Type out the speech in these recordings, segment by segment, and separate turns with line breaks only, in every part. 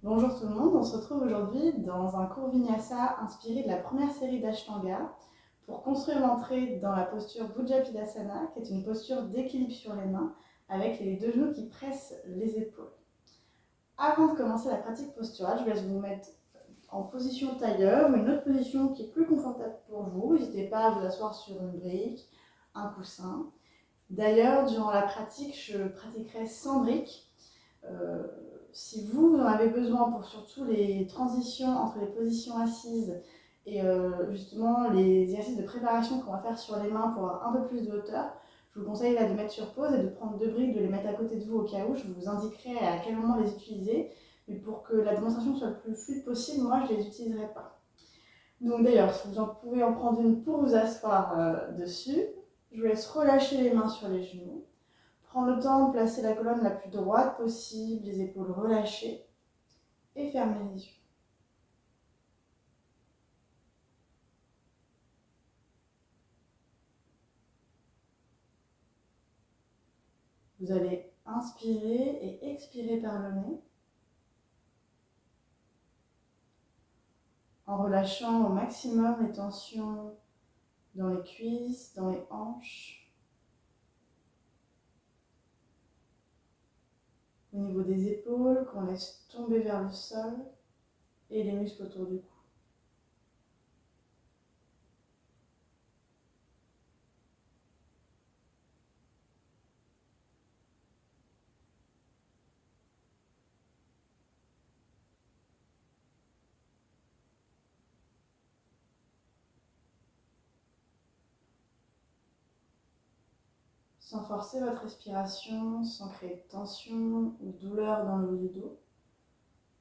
Bonjour tout le monde, on se retrouve aujourd'hui dans un cours Vinyasa inspiré de la première série d'Ashtanga pour construire l'entrée dans la posture Bujapidasana, qui est une posture d'équilibre sur les mains avec les deux genoux qui pressent les épaules. Avant de commencer la pratique posturale, je vais vous mettre en position tailleur ou une autre position qui est plus confortable pour vous. N'hésitez pas à vous asseoir sur une brique, un coussin. D'ailleurs, durant la pratique, je pratiquerai sans briques. Si vous en avez besoin pour surtout les transitions entre les positions assises et justement les exercices de préparation qu'on va faire sur les mains pour avoir un peu plus de hauteur, je vous conseille là de mettre sur pause et de prendre deux briques, de les mettre à côté de vous au cas où. Je vous indiquerai à quel moment les utiliser, mais pour que la démonstration soit le plus fluide possible, moi je ne les utiliserai pas. Donc d'ailleurs, vous pouvez en prendre une pour vous asseoir dessus. Je vous laisse relâcher les mains sur les genoux. Prends le temps de placer la colonne la plus droite possible, les épaules relâchées et fermez les yeux. Vous allez inspirer et expirer par le nez en relâchant au maximum les tensions dans les cuisses, dans les hanches, au niveau des épaules qu'on laisse tomber vers le sol et les muscles autour du cou. Sans forcer votre respiration, sans créer de tension ou de douleur dans le haut du dos,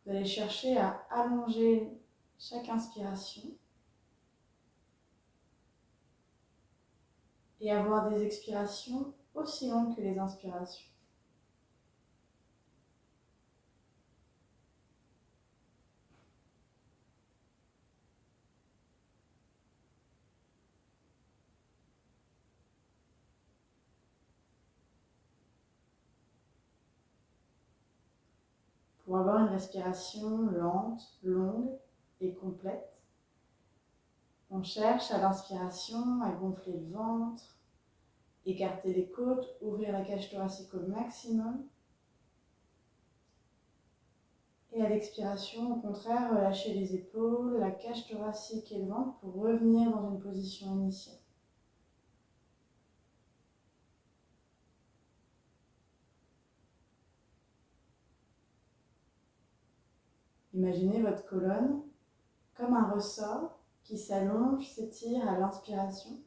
vous allez chercher à allonger chaque inspiration et avoir des expirations aussi longues que les inspirations. Pour avoir une respiration lente, longue et complète, on cherche à l'inspiration à gonfler le ventre, écarter les côtes, ouvrir la cage thoracique au maximum. Et à l'expiration, au contraire, relâcher les épaules, la cage thoracique et le ventre pour revenir dans une position initiale. Imaginez votre colonne comme un ressort qui s'allonge, s'étire à l'inspiration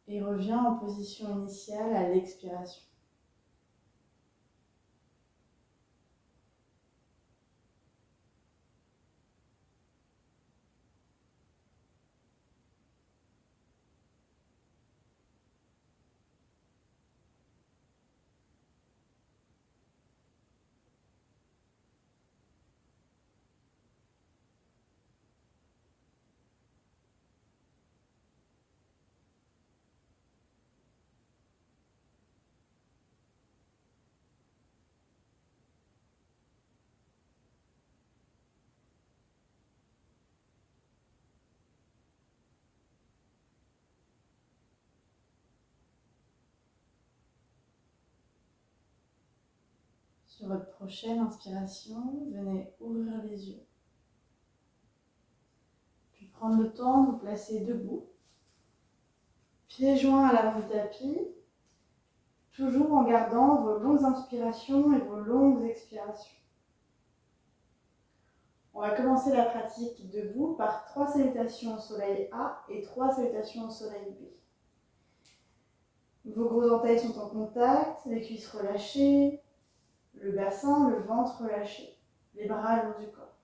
et revient en position initiale à l'expiration. Sur votre prochaine inspiration, venez ouvrir les yeux. Puis prendre le temps de vous placer debout, pieds joints à l'avant du tapis, toujours en gardant vos longues inspirations et vos longues expirations. On va commencer la pratique debout par 3 salutations au soleil A et 3 salutations au soleil B. Vos gros orteils sont en contact, les cuisses relâchées, le bassin, le ventre relâché, les bras le long du corps.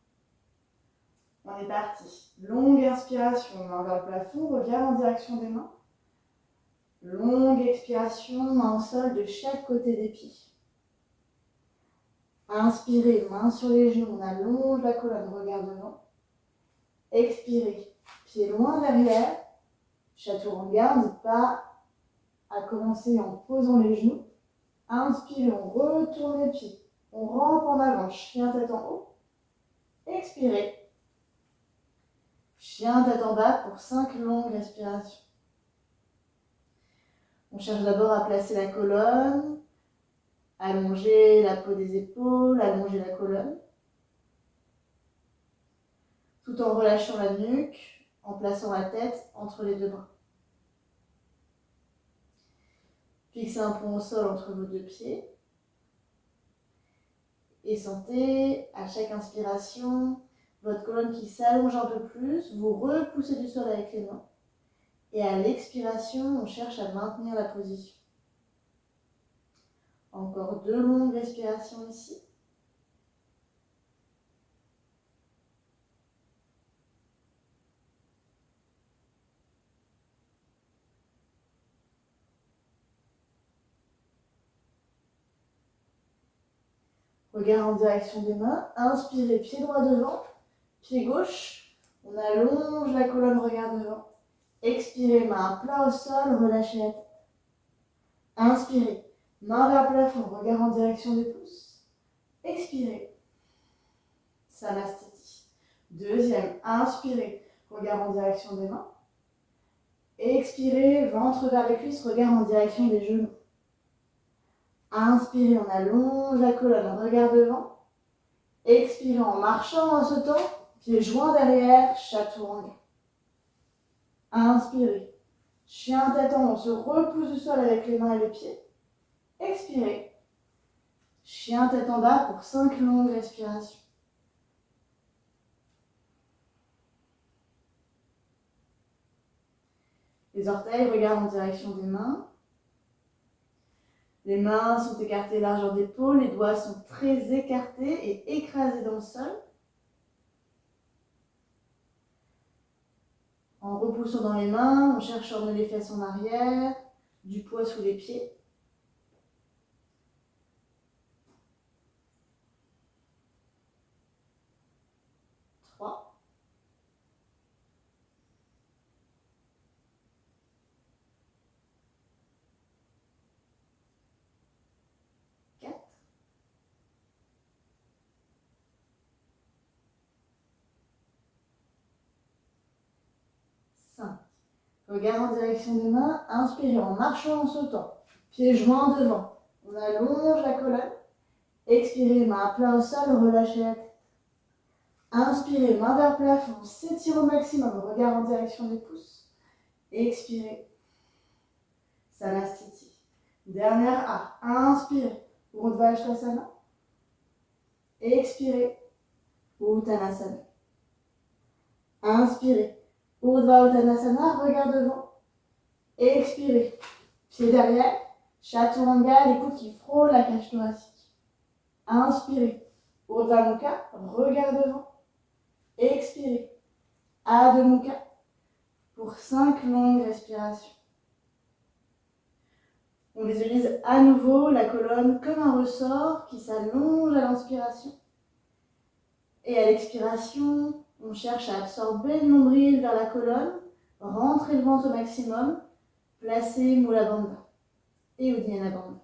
On est parti. Longue inspiration, main vers le plafond, regard en direction des mains. Longue expiration, main au sol de chaque côté des pieds. Inspirez, main sur les genoux, on allonge la colonne, regard devant. Expirez, pieds loin derrière, chaturanga, n'hésitez pas à commencer en posant les genoux. Inspirez, on retourne les pieds. On rampe en avant, chien tête en haut. Expirez. Chien tête en bas pour 5 longues respirations. On cherche d'abord à placer la colonne, allonger la peau des épaules, allonger la colonne, tout en relâchant la nuque, en plaçant la tête entre les deux bras. Fixez un point au sol entre vos deux pieds et sentez à chaque inspiration votre colonne qui s'allonge un peu plus, vous repoussez du sol avec les mains et à l'expiration, on cherche à maintenir la position. Encore 2 longues respirations ici. Regard en direction des mains. Inspirez, pied droit devant, pied gauche. On allonge la colonne, regard devant. Expirez, main plat au sol, relâchez la tête. Inspirez, main vers le plafond, regard en direction des pouces. Expirez, Samastiti. Deuxième, inspirez, regard en direction des mains. Expirez, ventre vers les cuisses, regard en direction des genoux. Inspirez, on allonge la colonne, regard devant. Expirez en marchant, en sautant, pieds joints derrière, chaturanga. Inspirez, chien tête en haut, on se repousse du sol avec les mains et les pieds. Expirez, chien tête en bas pour 5 longues respirations. Les orteils regardent en direction des mains. Les mains sont écartées largeur d'épaule, les doigts sont très écartés et écrasés dans le sol. En repoussant dans les mains, on cherche à emmener les fesses en arrière, du poids sous les pieds. Trois. Quatre. Cinq. Regard en direction des mains, inspirez en marchant, en sautant. Pieds joints devant. On allonge la colonne. Expirez, main à plat au sol, relâchez la tête. Inspirez, main vers le plafond, s'étire au maximum, regard en direction des pouces. Expirez, Samastiti. Dernière A. Inspirez, Urdhva Uttanasana. Expirez, Uttanasana. Inspirez, Urdhva Uttanasana, regard devant. Expirez, pied derrière, chaturanga, les coudes qui frôlent la cage thoracique. Inspirez, Urdhva Mukha, regard devant. Expirez, Adho Mukha pour 5 longues respirations. On visualise à nouveau la colonne comme un ressort qui s'allonge à l'inspiration. Et à l'expiration, on cherche à absorber le nombril vers la colonne, rentrer le ventre au maximum, placer Mula Bandha et Uddiyana Bandha.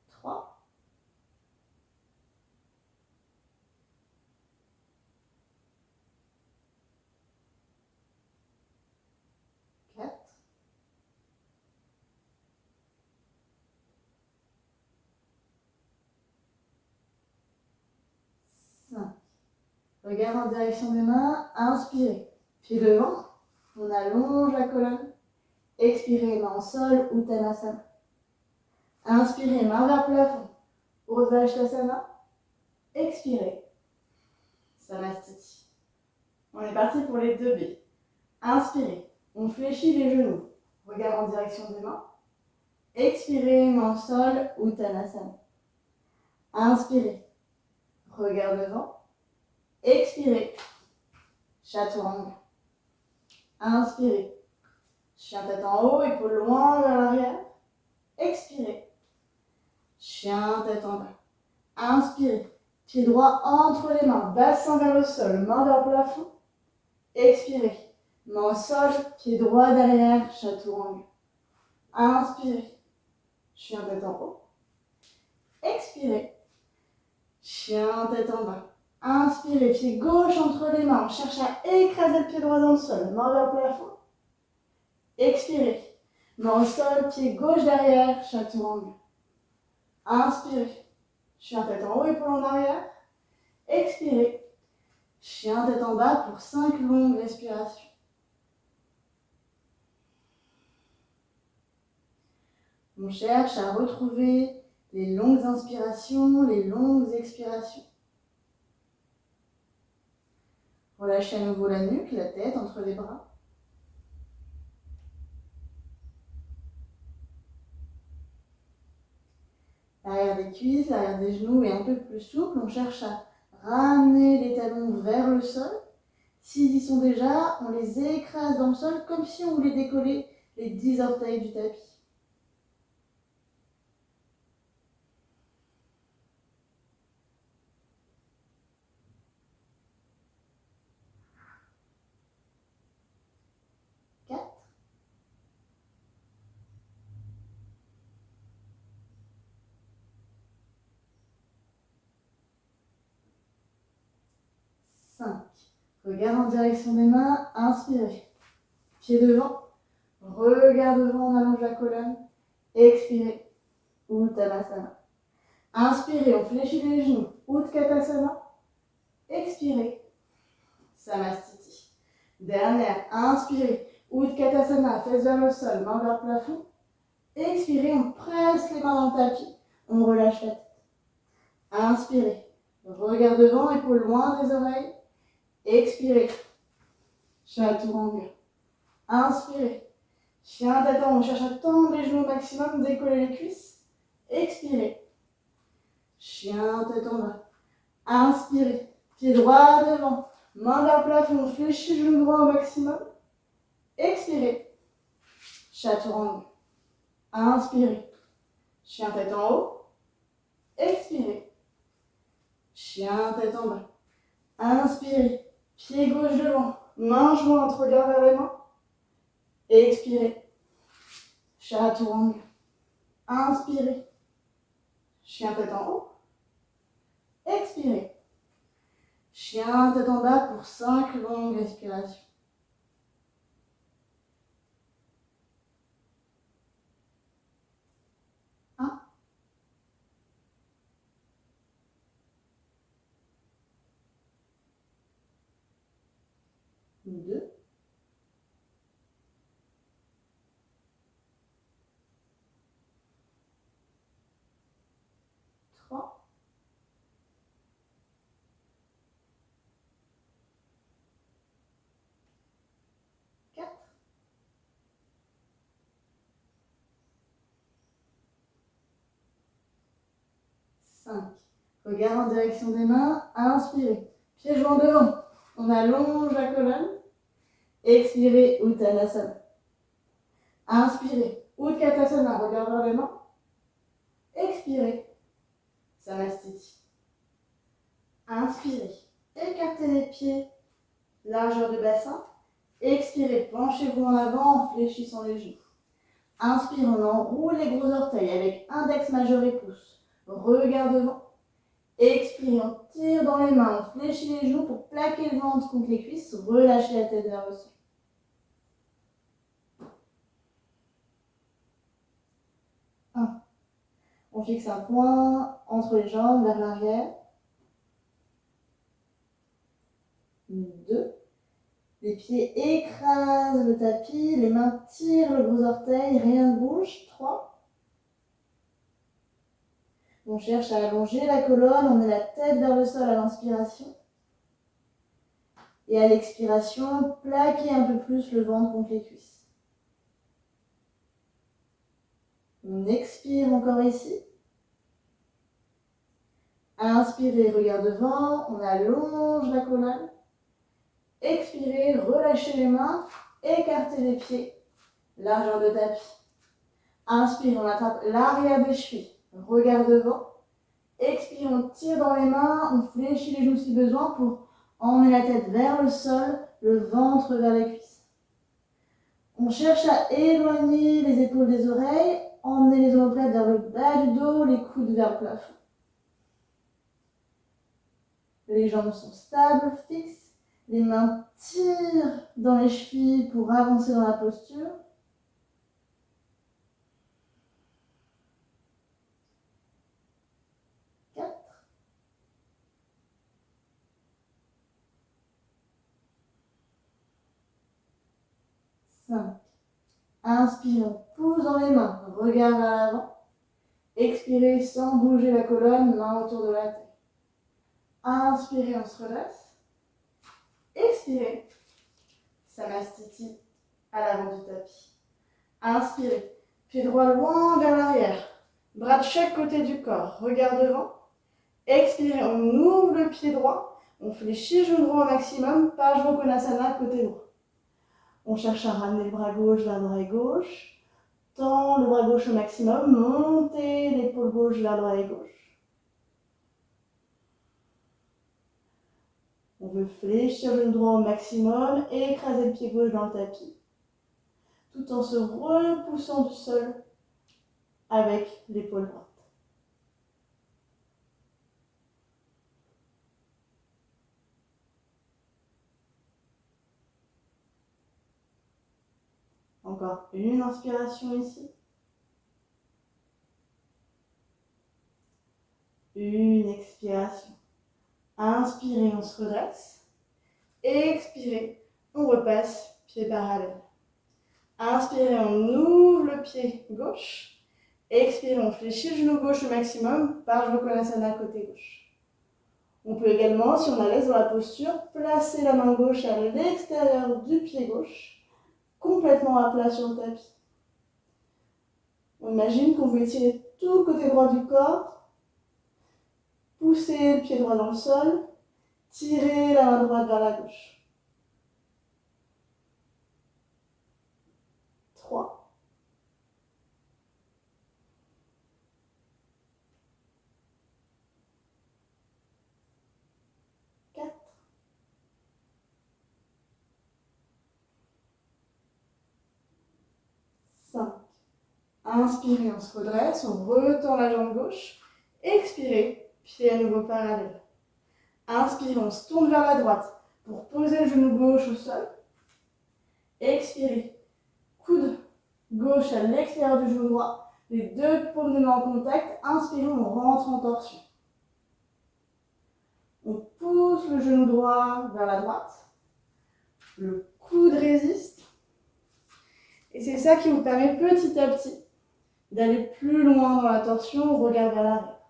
Trois. Quatre. Cinq. Regard en direction des mains, inspirez. Pied devant, on allonge la colonne. Expirez, main en sol, Uttanasana. Inspirez, main vers le plafond, Urdhva Uttanasana. Expirez, Samastiti. On est parti pour les 2B. Inspirez, on fléchit les genoux, regard en direction des mains. Expirez, main au sol, Uttanasana. Inspirez, regard devant. Expirez, chaturanga. Inspirez, chien tête en haut, épaules loin vers l'arrière. Expirez, chien tête en bas. Inspirez, Pied droit entre les mains, bassin vers le sol, main vers le plafond. Expirez. Main au sol, pied droit derrière, chaturanga. Inspirez. Chien tête en haut. Expirez. Chien tête en bas. Inspirez, pied gauche entre les mains. On cherche à écraser le pied droit dans le sol, main vers le plafond. Expirez. Main au sol, pied gauche derrière, chaturanga. Inspirez. Chien tête en haut, épaule en arrière. Expirez. Chien tête en bas pour 5 longues respirations. On cherche à retrouver les longues inspirations, les longues expirations. Relâchez à nouveau la nuque, la tête entre les bras. L'arrière des cuisses, l'arrière des genoux est un peu plus souple. On cherche à ramener les talons vers le sol. S'ils y sont déjà, on les écrase dans le sol comme si on voulait décoller les 10 orteils du tapis. Regard en direction des mains, inspirez. Pied devant, regard devant, on allonge la colonne. Expirez, Uttanasana. Inspirez, on fléchit les genoux, Utkatasana. Expirez, Samastiti. Dernière, inspirez, Utkatasana, fesses vers le sol, main vers le plafond. Expirez, on presse les mains dans le tapis, on relâche la tête. Inspirez, regard devant, épaules loin des oreilles. Expirez, chaturanga. Inspirez, chien tête en haut, on cherche à tendre les genoux au maximum, décoller les cuisses. Expirez, chien tête en bas. Inspirez, pied droit devant, main vers le plafond, on fléchit le genou droit au maximum. Expirez, chaturanga. Inspirez, chien tête en haut. Expirez, chien tête en bas. Inspirez, pied gauche devant, main jointe, regard vers les mains. Expirez, chaturanga. Inspirez, chien tête en haut. Expirez, chien tête en bas pour 5 longues respirations. Un, 2, 3, 4, 5. Regard en direction des mains, inspirez. Pieds joints devant, on allonge la colonne. Expirez, Uttanasana. Inspirez, Utkatasana, regard vers les mains. Expirez, Samastiti. Inspirez, écartez les pieds, largeur de bassin. Expirez, penchez-vous en avant en fléchissant les genoux. Inspirez, on enroule les gros orteils avec index majeur et pouce. Regard devant. Expirez, on tire dans les mains, on fléchit les genoux pour plaquer le ventre contre les cuisses. Relâchez la tête vers le sol. On fixe un point entre les jambes vers l'arrière. 2. Les pieds écrasent le tapis, les mains tirent le gros orteil, rien ne bouge. 3. On cherche à allonger la colonne, on met la tête vers le sol à l'inspiration. Et à l'expiration, plaquez un peu plus le ventre contre les cuisses. On expire encore ici. Inspirez, regard devant, on allonge la colonne. Expirez, relâchez les mains, écartez les pieds, largeur de tapis. Inspire, on attrape l'arrière des chevilles, regard devant. Expire, on tire dans les mains, on fléchit les genoux si besoin pour emmener la tête vers le sol, le ventre vers les cuisses. On cherche à éloigner les épaules des oreilles, emmener les omoplates vers le bas du dos, les coudes vers le plafond. Les jambes sont stables, fixes. Les mains tirent dans les chevilles pour avancer dans la posture. Inspirez, on pousse dans les mains, regard vers l'avant. Expirez sans bouger la colonne, main autour de la tête. Inspirez, on se redresse. Expirez, Samastiti à l'avant du tapis. Inspirez, pied droit loin vers l'arrière. Bras de chaque côté du corps, regard devant. Expirez, on ouvre le pied droit. On fléchit genou droit au maximum, Parsvakonasana côté droit. On cherche à ramener le bras gauche vers l'oreille gauche. Tend le bras gauche au maximum. Montez l'épaule gauche vers l'oreille gauche. On veut fléchir le genou droit au maximum et écraser le pied gauche dans le tapis. Tout en se repoussant du sol avec l'épaule droite. Encore une inspiration ici. Une expiration. Inspirez, on se redresse. Expirez, on repasse, pied parallèle. Inspirez, on ouvre le pied gauche. Expirez, on fléchit le genou gauche au maximum, Parsvakonasana côté gauche. On peut également, si on est à l'aise dans la posture, placer la main gauche à l'extérieur du pied gauche, complètement à plat sur le tapis. On imagine qu'on veut étirer tout le côté droit du corps, pousser le pied droit dans le sol, tirer la main droite vers la gauche. 3. 4. 5. Inspirez, on se redresse, on retend la jambe gauche. Expirez, pied à nouveau parallèle. Inspirez, on se tourne vers la droite pour poser le genou gauche au sol. Expirez, coude gauche à l'extérieur du genou droit. Les deux paumes de main en contact. Inspirez, on rentre en torsion. On pousse le genou droit vers la droite. Le coude résiste. Et c'est ça qui vous permet petit à petit d'aller plus loin dans la torsion, regard vers l'arrière.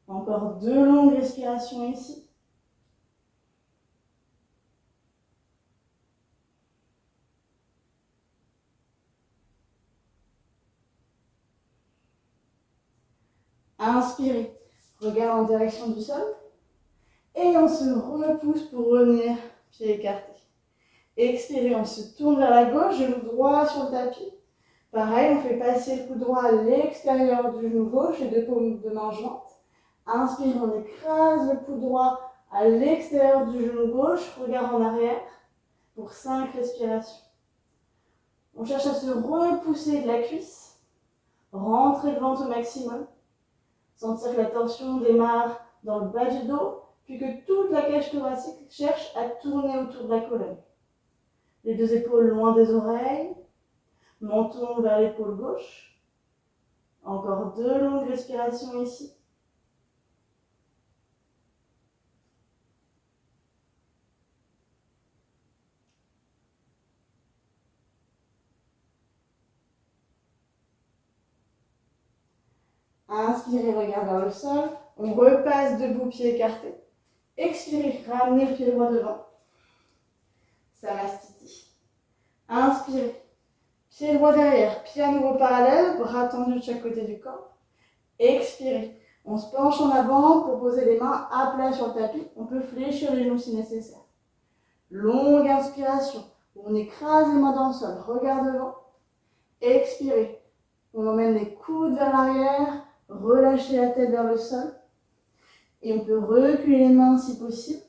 Encore 2 longues respirations ici. Inspirez, regard en direction du sol. Et on se repousse pour revenir, pied écarté. Expirez, on se tourne vers la gauche, genou droit sur le tapis. Pareil, on fait passer le coude droit à l'extérieur du genou gauche, les deux paumes de main jointes. Inspire, on écrase le coude droit à l'extérieur du genou gauche, regard en arrière pour 5 respirations. On cherche à se repousser de la cuisse, rentrer le ventre au maximum, sentir que la tension démarre dans le bas du dos, puis que toute la cage thoracique cherche à tourner autour de la colonne. Les deux épaules loin des oreilles, menton vers l'épaule gauche. Encore 2 longues respirations ici. Inspirez, regard vers le sol. On repasse debout, pied écarté. Expirez, ramenez le pied droit devant. Samastiti. Inspirez. Pied droit derrière, pied à nouveau parallèle, bras tendus de chaque côté du corps. Expirez. On se penche en avant pour poser les mains à plat sur le tapis. On peut fléchir les genoux si nécessaire. Longue inspiration. On écrase les mains dans le sol. Regard devant. Expirez. On emmène les coudes vers l'arrière. relâcher la tête vers le sol. Et on peut reculer les mains si possible.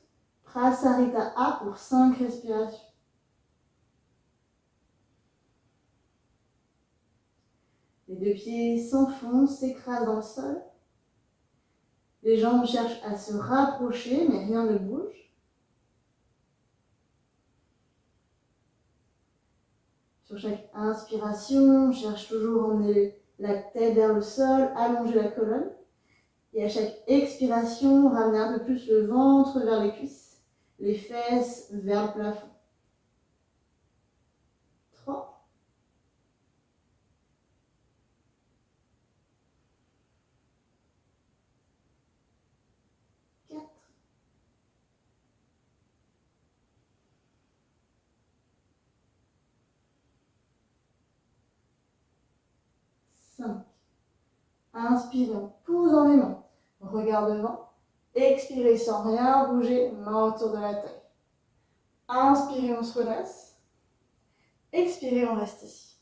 Prasarita A pour 5 respirations. Les deux pieds s'enfoncent, s'écrasent dans le sol. Les jambes cherchent à se rapprocher, mais rien ne bouge. Sur chaque inspiration, on cherche toujours à emmener la tête vers le sol, allonger la colonne. Et à chaque expiration, ramener un peu plus le ventre vers les cuisses, les fesses vers le plafond. 3. 4. 5. Inspirez, on pose dans les mains. Regard devant. Expirez sans rien bouger, main autour de la taille. Inspirez, on se redresse. Expirez, on reste ici.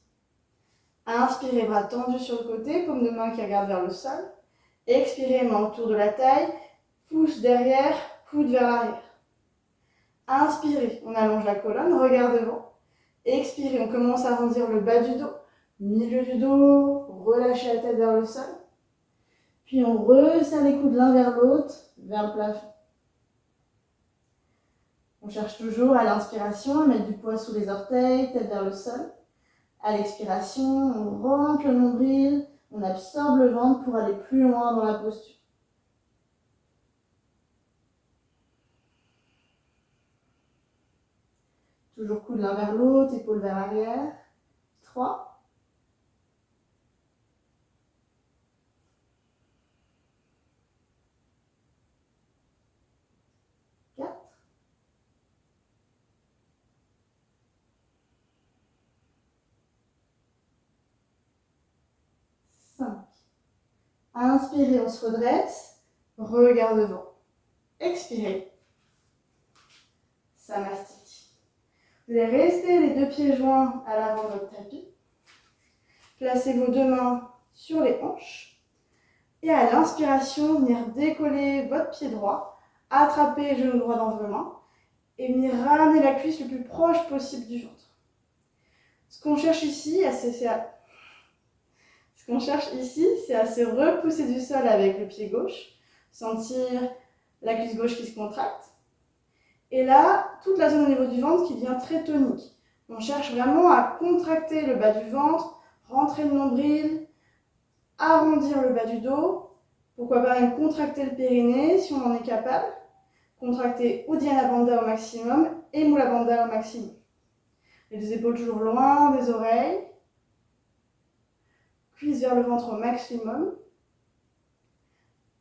Inspirez, bras tendus sur le côté, paume de main qui regarde vers le sol. Expirez, main autour de la taille, pouce derrière, coude vers l'arrière. Inspirez, on allonge la colonne, regard devant. Expirez, on commence à arrondir le bas du dos, milieu du dos, relâchez la tête vers le sol. Puis on resserre les coudes l'un vers l'autre, vers le plafond. On cherche toujours à l'inspiration à mettre du poids sous les orteils, tête vers le sol. À l'expiration, on rentre le nombril, on absorbe le ventre pour aller plus loin dans la posture. Toujours coude l'un vers l'autre, épaule vers l'arrière. 3. 4. 5. Inspirez, on se redresse. Regard devant. Expirez. Samasthiti. Vous allez rester les deux pieds joints à l'avant de votre tapis. Placez vos deux mains sur les hanches. Et à l'inspiration, venir décoller votre pied droit, attraper le genou droit dans vos mains et venir ramener la cuisse le plus proche possible du ventre. Ce qu'on cherche ici, c'est à se repousser du sol avec le pied gauche, sentir la cuisse gauche qui se contracte. Et là, toute la zone au niveau du ventre qui devient très tonique. On cherche vraiment à contracter le bas du ventre, rentrer le nombril, arrondir le bas du dos. Pourquoi pas même contracter le périnée si on en est capable. Contracter Uddiyana Bandha au maximum et Mula Bandha au maximum. Les deux épaules toujours loin des oreilles. Cuisse vers le ventre au maximum.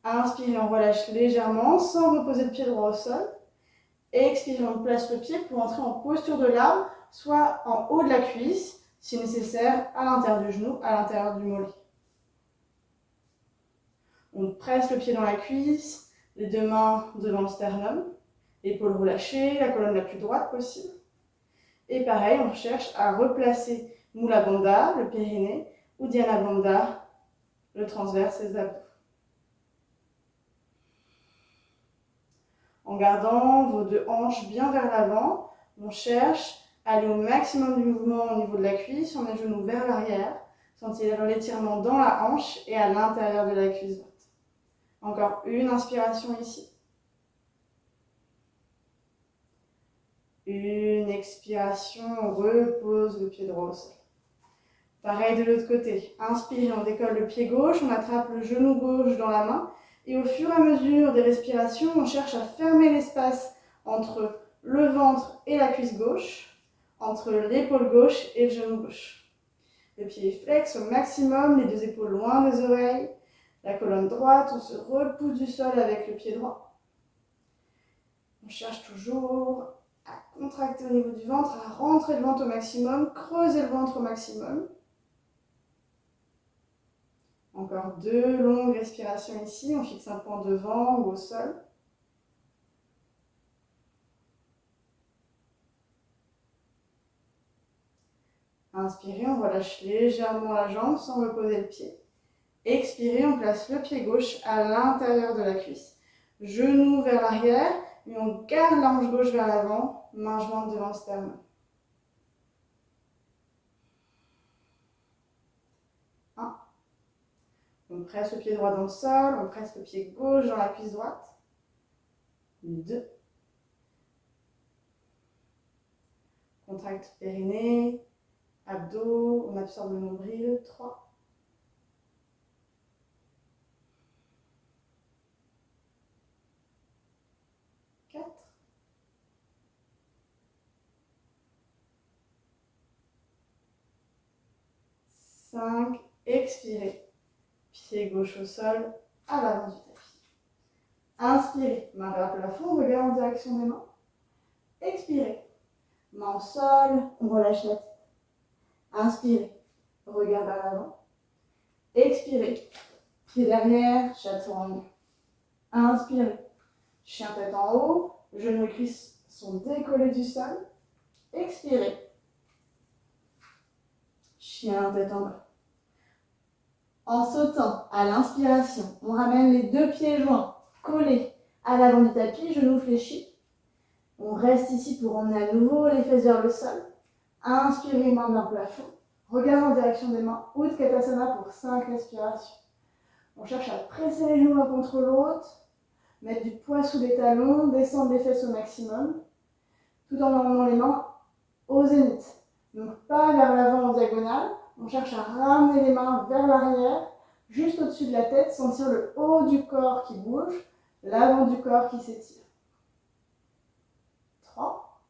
Inspirez, on relâche légèrement sans reposer le pied droit au sol. Expirez, on place le pied pour entrer en posture de l'arbre, soit en haut de la cuisse, si nécessaire, à l'intérieur du genou, à l'intérieur du mollet. On presse le pied dans la cuisse, les deux mains devant le sternum, épaules relâchées, la colonne la plus droite possible. Et pareil, on cherche à replacer Mula Bandha, le périnée, Uddiyana Bandha, le transverse et les abdos. En gardant vos deux hanches bien vers l'avant, on cherche à aller au maximum du mouvement au niveau de la cuisse, on met le genou vers l'arrière, sentir l'étirement dans la hanche et à l'intérieur de la cuisse droite. Encore une inspiration ici. Une expiration, on repose le pied droit au sol. Pareil de l'autre côté. Inspirez, on décolle le pied gauche, on attrape le genou gauche dans la main. Et au fur et à mesure des respirations, on cherche à fermer l'espace entre le ventre et la cuisse gauche, entre l'épaule gauche et le genou gauche. Le pied flex au maximum, les deux épaules loin des oreilles. La colonne droite, on se repousse du sol avec le pied droit. On cherche toujours à contracter au niveau du ventre, à rentrer le ventre au maximum, creuser le ventre au maximum. Encore deux longues respirations ici, on fixe un point devant ou au sol. Inspirez, on relâche légèrement la jambe sans reposer le pied. Expirez, on place le pied gauche à l'intérieur de la cuisse. Genou vers l'arrière, et on garde la hanche gauche vers l'avant, main jointe devant le sternum. 1. On presse le pied droit dans le sol, on presse le pied gauche dans la cuisse droite. 2. Contracte périnée, abdos, on absorbe le nombril. 3. 4. 5. Expirez. Pied gauche au sol, à l'avant du tapis. Inspirez, main vers le plafond, regard en direction des mains. Expirez, main au sol, on relâche la tête. Inspirez, regard vers l'avant. Expirez, pied derrière, chaturanga. Inspirez, chien tête en haut, genoux et cuisses sont décollés du sol. Expirez, chien tête en bas. En sautant à l'inspiration, on ramène les deux pieds joints, collés à l'avant du tapis, genoux fléchis. On reste ici pour emmener à nouveau les fesses vers le sol. Inspirez, main vers le plafond. Regard en direction des mains. Utkatasana pour 5 respirations. On cherche à presser les genoux l'un contre l'autre, mettre du poids sous les talons, descendre les fesses au maximum, tout en emmenant les mains au zénith. Donc pas vers l'avant en diagonale. On cherche à ramener les mains vers l'arrière, juste au-dessus de la tête, sentir le haut du corps qui bouge, l'avant du corps qui s'étire. 3.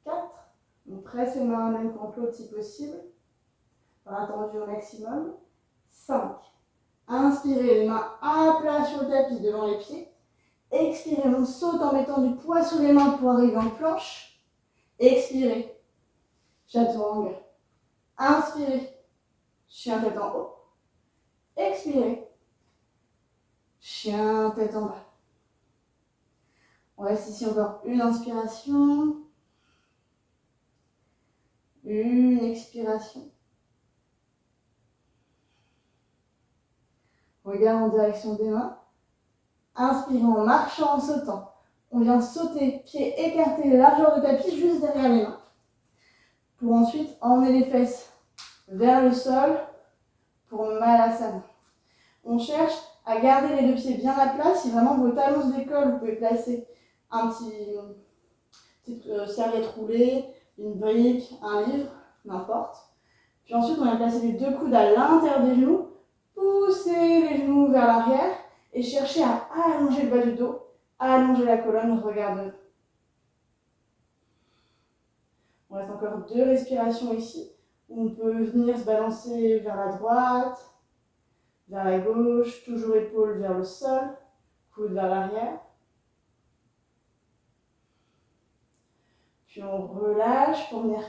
4. On presse les mains l'une contre l'autre si possible, bras tendus au maximum. 5. Inspirez, les mains à plat sur le tapis devant les pieds. Expirez, on saute en mettant du poids sous les mains pour arriver en planche. Expirez, chaturanga. Inspirez, chien tête en haut. Expirez, chien tête en bas. On reste ici encore une inspiration. Une expiration. Regard en direction des mains. Inspirez en marchant, en sautant. On vient sauter, pieds écartés, largeur de tapis juste derrière les mains. Pour ensuite emmener les fesses vers le sol pour Malasana. On cherche à garder les deux pieds bien à plat. Si vraiment vos talons se décollent, vous pouvez placer une petite serviette roulée, une brique, un livre, n'importe. Puis ensuite, on va placer les deux coudes à l'intérieur des genoux, pousser les genoux vers l'arrière et chercher à allonger le bas du dos, allonger la colonne, regarde. On reste encore 2 respirations ici. On peut venir se balancer vers la droite, vers la gauche, toujours épaules vers le sol, coude vers l'arrière. Puis on relâche pour venir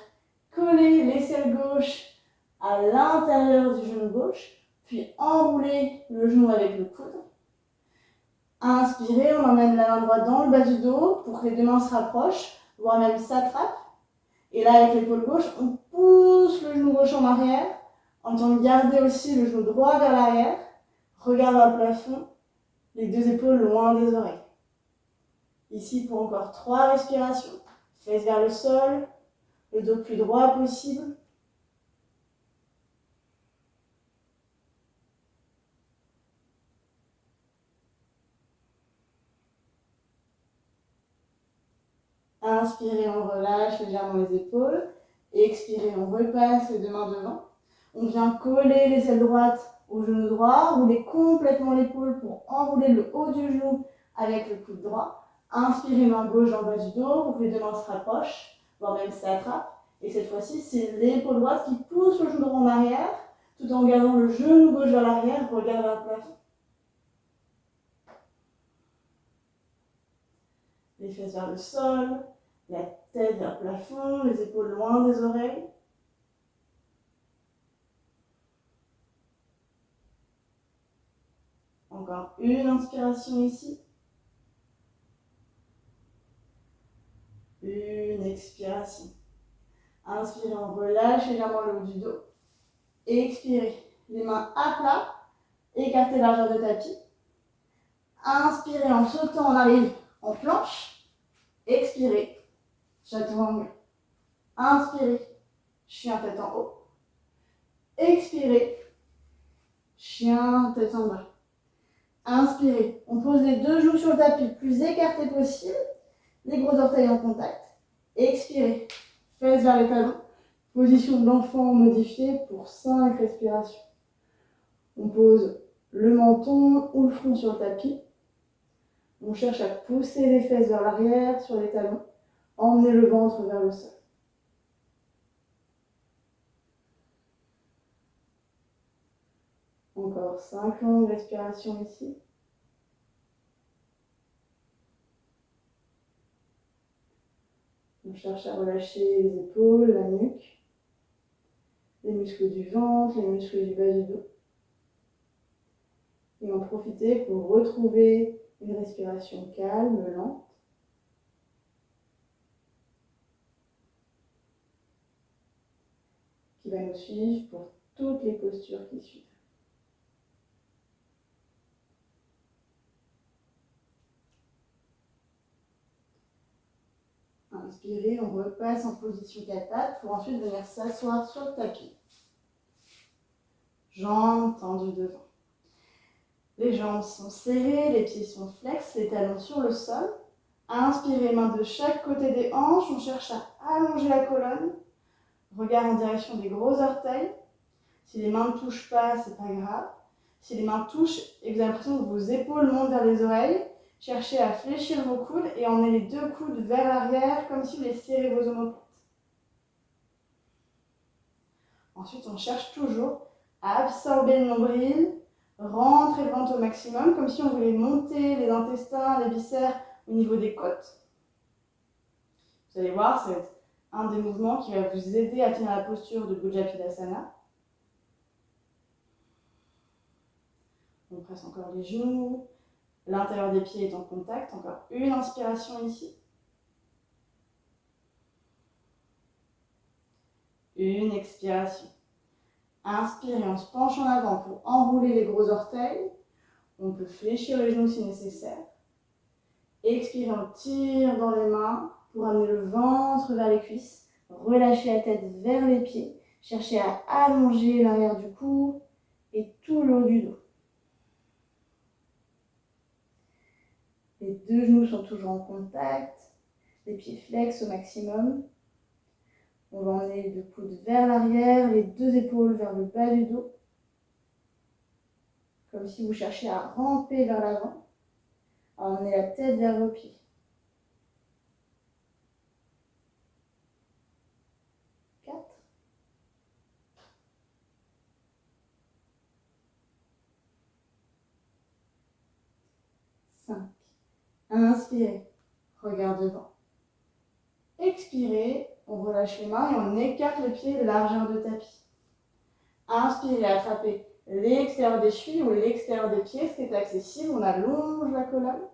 coller l'aisselle gauche à l'intérieur du genou gauche, puis enrouler le genou avec le coude. Inspirez, on emmène la main droite dans le bas du dos pour que les deux mains se rapprochent, voire même s'attrapent. Et là, avec l'épaule gauche, on pousse le genou gauche en arrière, en train de garder aussi le genou droit vers l'arrière, regard vers le plafond, les deux épaules loin des oreilles. Ici, pour encore 3 respirations, fesses vers le sol, le dos plus droit possible. Inspirez, on relâche légèrement les épaules. Expirez, on repasse les deux mains devant. On vient coller l'aisselle droite au genou droit, rouler complètement l'épaule pour enrouler le haut du genou avec le coude droit. Inspirez, main gauche dans le bas du dos pour que les deux mains se rapprochent, voire même s'attrapent. Et cette fois-ci, c'est l'épaule droite qui pousse le genou droit en arrière, tout en gardant le genou gauche vers l'arrière, regard vers le plafond. Les fesses vers le sol, la tête vers le plafond, les épaules loin des oreilles. Encore une inspiration ici. Une expiration. Inspirez, on relâche légèrement le haut du dos. Expirez, les mains à plat, écartez largeur de tapis. Inspirez, en sautant, on arrive en planche. Expirez, chaturanga. Inspirez, chien tête en haut. Expirez, chien tête en bas. Inspirez, on pose les deux genoux sur le tapis le plus écarté possible, les gros orteils en contact. Expirez, fesses vers les talons. Position d'enfant modifiée pour 5 respirations. On pose le menton ou le front sur le tapis. On cherche à pousser les fesses vers l'arrière sur les talons. Emmenez le ventre vers le sol. Encore 5 longues respirations ici. On cherche à relâcher les épaules, la nuque, les muscles du ventre, les muscles du bas du dos. Et en profiter pour retrouver une respiration calme, lente. Qui va nous suivre pour toutes les postures qui suivent. Inspirez, on repasse en position 4 pattes pour ensuite venir s'asseoir sur le tapis. Jambes tendues devant. Les jambes sont serrées, les pieds sont flex, les talons sur le sol. Inspirez, mains de chaque côté des hanches, on cherche à allonger la colonne. Regard en direction des gros orteils. Si les mains ne touchent pas, c'est pas grave. Si les mains touchent et que vous avez l'impression que vos épaules montent vers les oreilles, cherchez à fléchir vos coudes et emmenez les deux coudes vers l'arrière comme si vous les serrez vos omoplates. Ensuite, on cherche toujours à absorber le nombril, rentrer le ventre au maximum, comme si on voulait monter les intestins, les viscères au niveau des côtes. Vous allez voir, c'est un des mouvements qui va vous aider à tenir la posture de Bujapidasana. On presse encore les genoux, l'intérieur des pieds est en contact. Encore une inspiration ici. Une expiration. Inspirez, on se penche en avant pour enrouler les gros orteils. On peut fléchir les genoux si nécessaire. Expirez, on tire dans les mains pour amener le ventre vers les cuisses. Relâchez la tête vers les pieds. Cherchez à allonger l'arrière du cou et tout le haut du dos. Les deux genoux sont toujours en contact. Les pieds flex au maximum. On va emmener les deux coudes vers l'arrière, les deux épaules vers le bas du dos. Comme si vous cherchiez à ramper vers l'avant. À emmener la tête vers vos pieds. 4. 5. Inspirez, regard devant. Expirez, on relâche les mains et on écarte les pieds de largeur de tapis. Inspirez, attrapez l'extérieur des chevilles ou l'extérieur des pieds, ce qui est accessible, on allonge la colonne.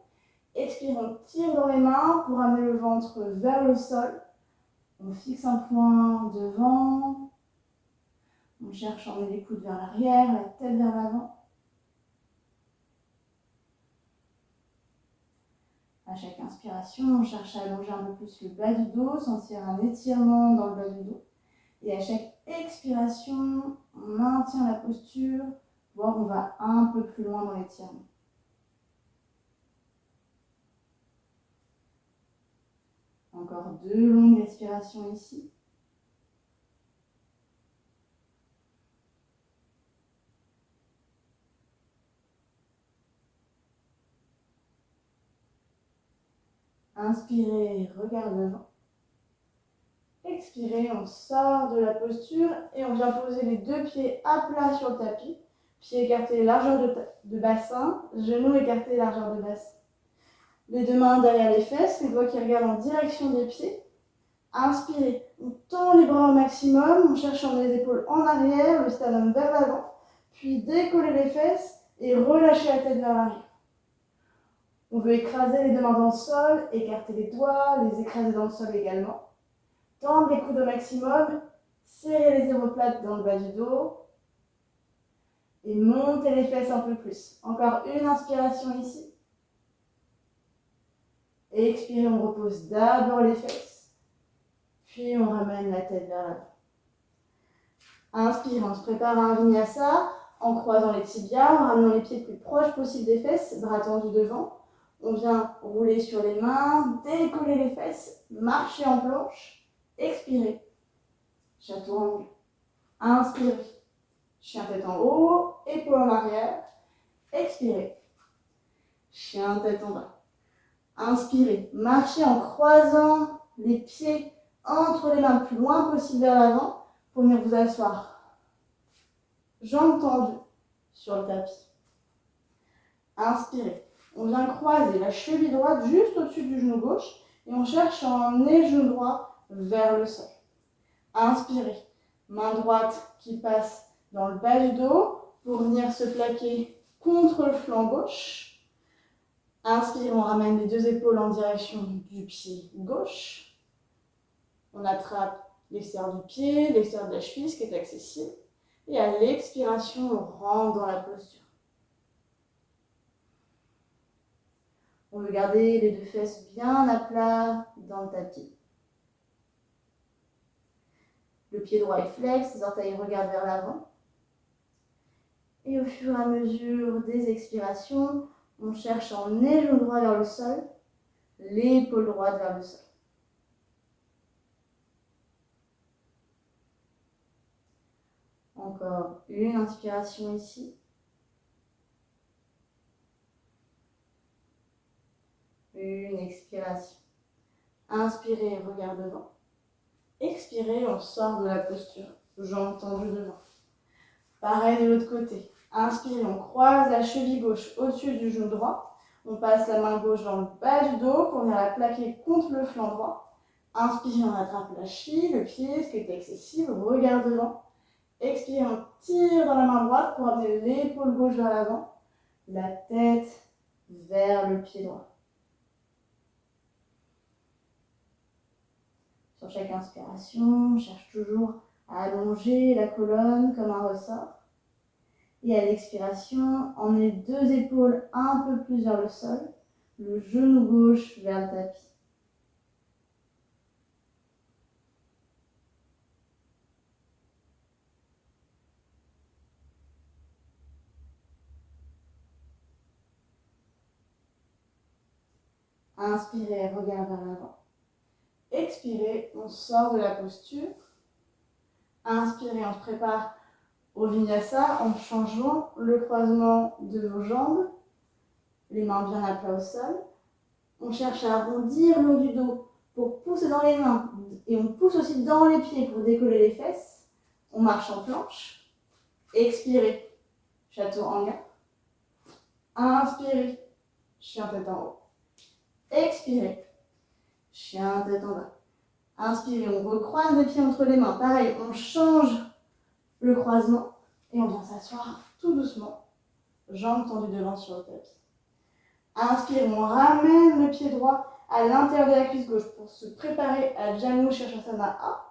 Expirez, on tire dans les mains pour amener le ventre vers le sol. On fixe un point devant. On cherche à emmener les coudes vers l'arrière, la tête vers l'avant. À chaque inspiration, on cherche à allonger un peu plus le bas du dos, sentir un étirement dans le bas du dos. Et à chaque expiration, on maintient la posture, voire on va un peu plus loin dans l'étirement. Encore 2 longues respirations ici. Inspirez, regard devant. Expirez, on sort de la posture et on vient poser les deux pieds à plat sur le tapis. Pieds écartés, largeur de bassin, genoux écartés, largeur de bassin. Les deux mains derrière les fesses, les doigts qui regardent en direction des pieds. Inspirez, on tend les bras au maximum, on cherche à emmener les épaules en arrière, le sternum vers l'avant, puis décoller les fesses et relâcher la tête vers l'arrière. On veut écraser les deux mains dans le sol, écarter les doigts, les écraser dans le sol également. Tendre les coudes au maximum, serrer les omoplates dans le bas du dos et monter les fesses un peu plus. Encore une inspiration ici. Et expirez, on repose d'abord les fesses, puis on ramène la tête vers l'avant. Inspire, on se prépare à un vinyasa en croisant les tibias, en ramenant les pieds le plus proches possible des fesses, bras tendus devant. On vient rouler sur les mains, décoller les fesses, marcher en planche, expirer. Chaturanga. Inspirez. Chien tête en haut, épaule en arrière. Expirez. Chien tête en bas. Inspirez. Marchez en croisant les pieds entre les mains le plus loin possible vers l'avant pour venir vous asseoir. Jambes tendues sur le tapis. Inspirez. On vient croiser la cheville droite juste au-dessus du genou gauche et on cherche à emmener le genou droit vers le sol. Inspirez. Main droite qui passe dans le bas du dos pour venir se plaquer contre le flanc gauche. Inspire, on ramène les deux épaules en direction du pied gauche. On attrape l'extérieur du pied, l'extérieur de la cheville, ce qui est accessible. Et à l'expiration, on rentre dans la posture. On veut garder les deux fesses bien à plat dans le tapis. Le pied droit est flex, les orteils regardent vers l'avant. Et au fur et à mesure des expirations, on cherche à emmener le genou droit vers le sol, l'épaule droite vers le sol. Encore une inspiration ici. Une expiration. Inspirez, regard devant. Expirez, on sort de la posture, jambes tendues devant. Pareil de l'autre côté. Inspirez, on croise la cheville gauche au-dessus du genou droit. On passe la main gauche dans le bas du dos pour venir la plaquer contre le flanc droit. Inspirez, on attrape la cheville, le pied, ce qui est accessible, regard devant. Expirez, on tire dans la main droite pour amener l'épaule gauche vers l'avant, la tête vers le pied droit. Sur chaque inspiration, on cherche toujours à allonger la colonne comme un ressort. Et à l'expiration, emmenez les deux épaules un peu plus vers le sol, le genou gauche vers le tapis. Inspirez, regard vers l'avant. Expirez, on sort de la posture. Inspirez, on se prépare au vinyasa en changeant le croisement de vos jambes, les mains bien à plat au sol. On cherche à arrondir le haut du dos pour pousser dans les mains et on pousse aussi dans les pieds pour décoller les fesses. On marche en planche. Expirez, chaturanga. Inspirez, chien tête en haut. Expirez, chien tête en bas. Inspirez, on recroise les pieds entre les mains. Pareil, on change le croisement et on vient s'asseoir tout doucement, jambes tendues devant sur le tapis. Inspirez, on ramène le pied droit à l'intérieur de la cuisse gauche pour se préparer à Janu Shirshasana A.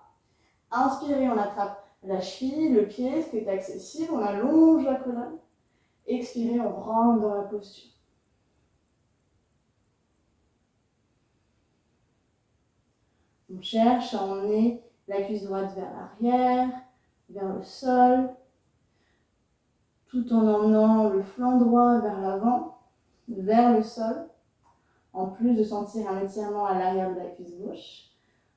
Inspirez, on attrape la cheville, le pied, ce qui est accessible, on allonge la colonne. Expirez, on rentre dans la posture. On cherche à emmener la cuisse droite vers l'arrière, vers le sol, tout en emmenant le flanc droit vers l'avant, vers le sol. En plus de sentir un étirement à l'arrière de la cuisse gauche,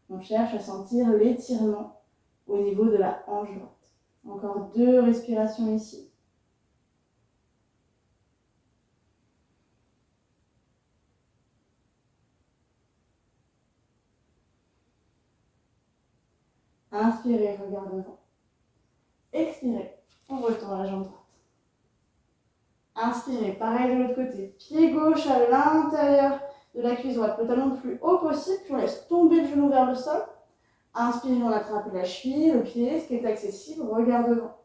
on cherche à sentir l'étirement au niveau de la hanche droite. Encore 2 respirations ici. Inspirez, regard devant. Expirez, on retourne la jambe droite. Inspirez, pareil de l'autre côté. Pied gauche à l'intérieur de la cuisse droite, le talon le plus haut possible, puis on laisse tomber le genou vers le sol. Inspirez, on attrape la cheville, le pied, ce qui est accessible, regard devant.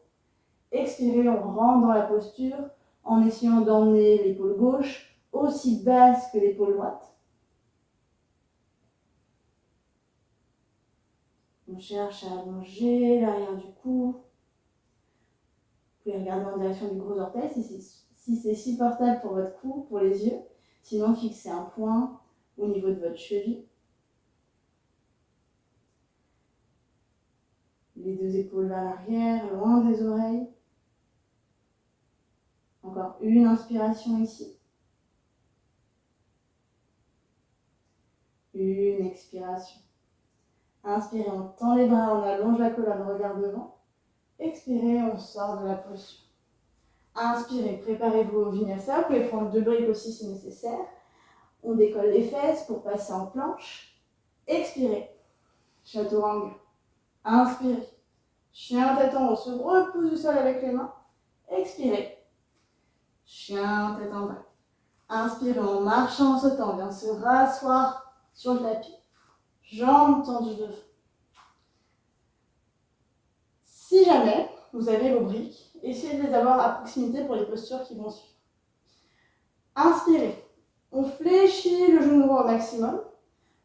Expirez, on rentre dans la posture en essayant d'emmener l'épaule gauche aussi basse que l'épaule droite. On cherche à allonger l'arrière du cou. Vous pouvez regarder en direction du gros orteil si c'est supportable pour votre cou, pour les yeux. Sinon, fixez un point au niveau de votre cheville. Les deux épaules vers l'arrière, loin des oreilles. Encore une inspiration ici. Une expiration. Inspirez, on tend les bras, on allonge la colonne, regard devant. Expirez, on sort de la posture. Inspirez, préparez-vous au vinyasa. Vous pouvez prendre 2 briques aussi si nécessaire. On décolle les fesses pour passer en planche. Expirez. Chaturanga. Inspirez. Chien tête en haut, se repousse du sol avec les mains. Expirez. Chien tête en bas. Inspirez en marchant, en sautant. On vient se rasseoir sur le tapis. Jambes tendues devant. Si jamais vous avez vos briques, essayez de les avoir à proximité pour les postures qui vont suivre. Inspirez. On fléchit le genou droit au maximum.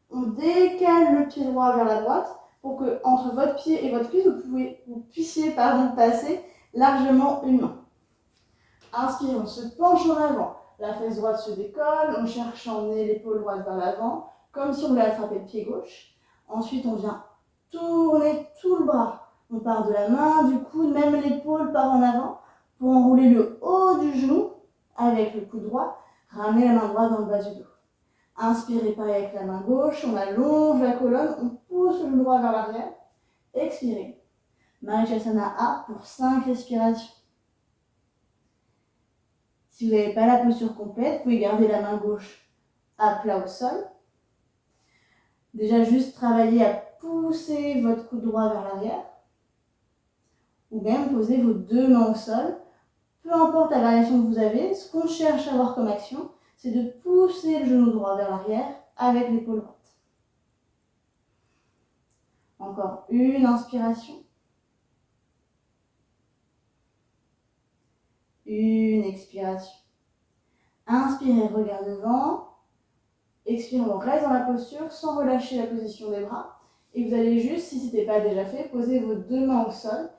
On décale le pied droit vers la droite pour que entre votre pied et votre cuisse, vous puissiez passer largement une main. Inspirez, on se penche en avant. La fesse droite se décolle. On cherche à emmener l'épaule droite vers l'avant, comme si on voulait attraper le pied gauche. Ensuite, on vient tourner tout le bras. On part de la main, du coude, même l'épaule part en avant pour enrouler le haut du genou avec le coude droit. Ramenez la main droite dans le bas du dos. Inspirez, pareil avec la main gauche. On allonge la colonne, on pousse le genou droit vers l'arrière. Expirez. Marichyasana A pour 5 respirations. Si vous n'avez pas la posture complète, vous pouvez garder la main gauche à plat au sol. Déjà, juste travailler à pousser votre coude droit vers l'arrière. Ou même poser vos 2 mains au sol. Peu importe la variation que vous avez, ce qu'on cherche à avoir comme action, c'est de pousser le genou droit vers l'arrière avec l'épaule droite. Encore une inspiration. Une expiration. Inspirez, regard devant. Expirez, on reste dans la posture sans relâcher la position des bras. Et vous allez juste, si ce n'était pas déjà fait, poser vos 2 mains au sol.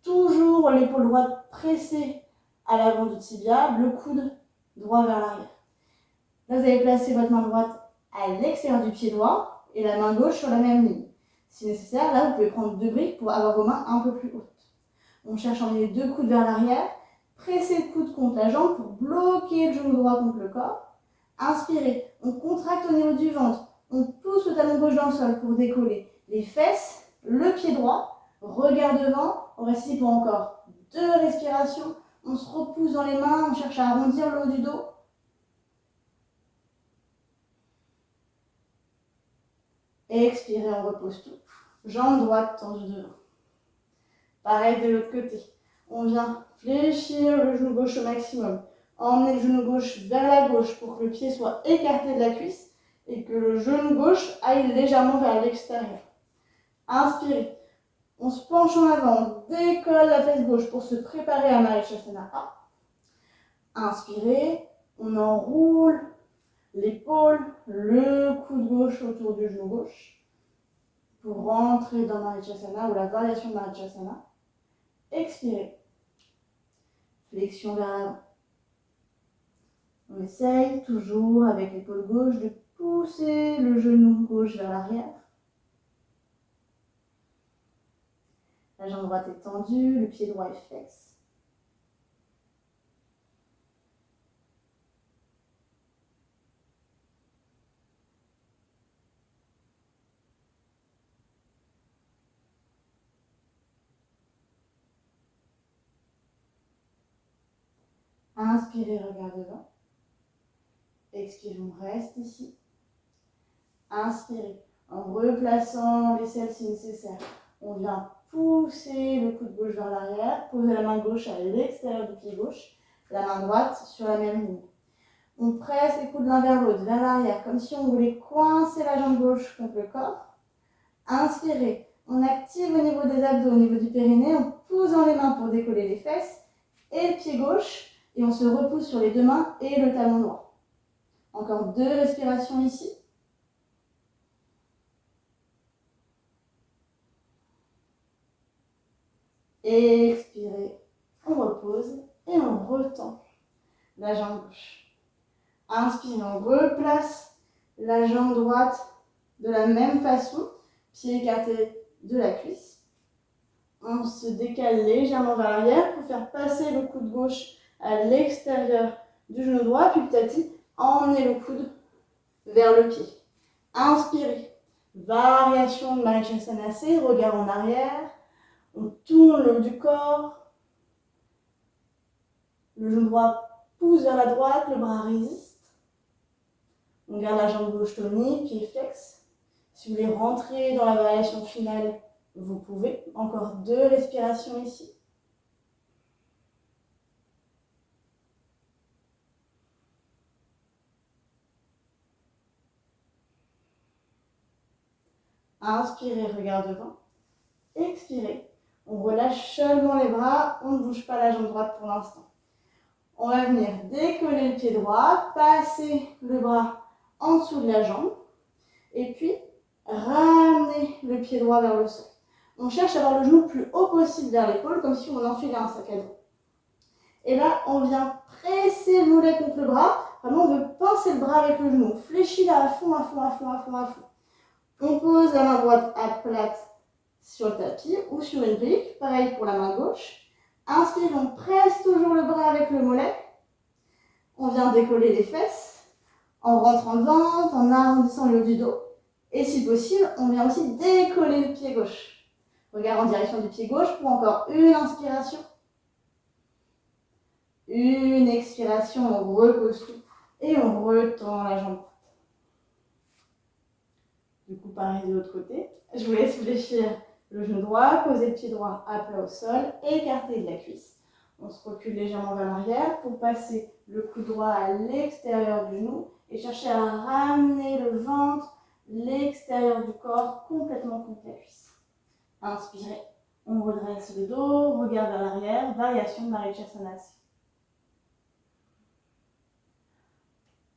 Toujours l'épaule droite pressée à l'avant du tibia, le coude droit vers l'arrière. Là, vous allez placer votre main droite à l'extérieur du pied droit et la main gauche sur la même ligne. Si nécessaire, là, vous pouvez prendre 2 briques pour avoir vos mains un peu plus hautes. On cherche à emmener les 2 coudes vers l'arrière. Pressez le coude contre la jambe pour bloquer le genou droit contre le corps. Inspirez, on contracte au niveau du ventre. On pousse le talon gauche dans le sol pour décoller les fesses, le pied droit. Regard devant, on reste ici pour encore 2 respirations. On se repousse dans les mains, on cherche à arrondir le haut du dos. Expirez, on repose tout. Jambe droite tendue devant. Pareil de l'autre côté. On vient fléchir le genou gauche au maximum. Emmener le genou gauche vers la gauche pour que le pied soit écarté de la cuisse et que le genou gauche aille légèrement vers l'extérieur. Inspirez. On se penche en avant, on décolle la fesse gauche pour se préparer à Marichyasana A. Inspirez, on enroule l'épaule, le coude gauche autour du genou gauche pour rentrer dans Marichyasana ou la variation de Marichyasana. Expirez. Flexion vers l'avant. On essaye toujours avec l'épaule gauche de pousser le genou gauche vers l'arrière. La jambe droite est tendue, le pied droit est flex. Inspirez, regard devant. Expirez, on reste ici. Inspirez, en replaçant l'aisselle si nécessaire. On vient pousser le coude gauche vers l'arrière, poser la main gauche à l'extérieur du pied gauche, la main droite sur la même ligne. On presse les coudes l'un vers l'autre, vers l'arrière, comme si on voulait coincer la jambe gauche contre le corps. Inspirez, on active au niveau des abdos, au niveau du périnée, on pousse dans les mains pour décoller les fesses et le pied gauche, et on se repousse sur les 2 mains et le talon droit. Encore 2 respirations ici. Expirez, on repose et on retend la jambe gauche. Inspire, on replace la jambe droite de la même façon, pied écarté de la cuisse. On se décale légèrement vers l'arrière pour faire passer le coude gauche à l'extérieur du genou droit, puis petit à petit, emmener le coude vers le pied. Inspirez, variation de Marichyasana, regard en arrière, on tourne le haut du corps, le genou droit pousse vers la droite, le bras résiste. On garde la jambe gauche tonique, pied flex. Si vous voulez rentrer dans la variation finale, vous pouvez. Encore 2 respirations ici. Inspirez, regard devant. Expirez. On relâche seulement les bras, on ne bouge pas la jambe droite pour l'instant. On va venir décoller le pied droit, passer le bras en dessous de la jambe et puis ramener le pied droit vers le sol. On cherche à avoir le genou le plus haut possible vers l'épaule, comme si on enfilait un sac à dos. Et là, on vient presser le mollet contre le bras. Vraiment, on veut pincer le bras avec le genou. On fléchit là à fond, à fond, à fond, à fond, à fond. On pose la main droite à plate sur le tapis ou sur une brique. Pareil pour la main gauche. Inspire, on presse toujours le bras avec le mollet. On vient décoller les fesses en rentrant le ventre, en arrondissant le haut du dos. Et si possible, on vient aussi décoller le pied gauche. Regard en direction du pied gauche pour encore une inspiration. Une expiration, on repose tout et on retend la jambe droite. Du coup, pareil de l'autre côté. Je vous laisse fléchir le genou droit, poser le pied droit à plat au sol, écarter de la cuisse. On se recule légèrement vers l'arrière pour passer le coude droit à l'extérieur du genou et chercher à ramener le ventre, l'extérieur du corps complètement contre la cuisse. Inspirez, on redresse le dos, regard vers l'arrière, variation de Marichyasana.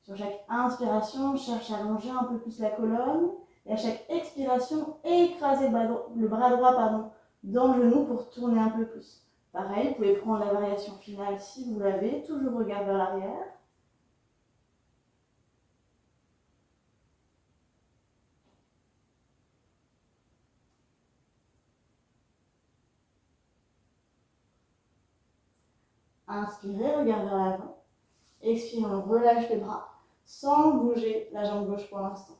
Sur chaque inspiration, cherche à allonger un peu plus la colonne et à chaque expiration, écraser le bras droit dans le genou pour tourner un peu plus. Pareil, vous pouvez prendre la variation finale si vous l'avez, toujours regard vers l'arrière. Inspirez, regard vers l'avant. Expirez, on relâche les bras sans bouger la jambe gauche pour l'instant.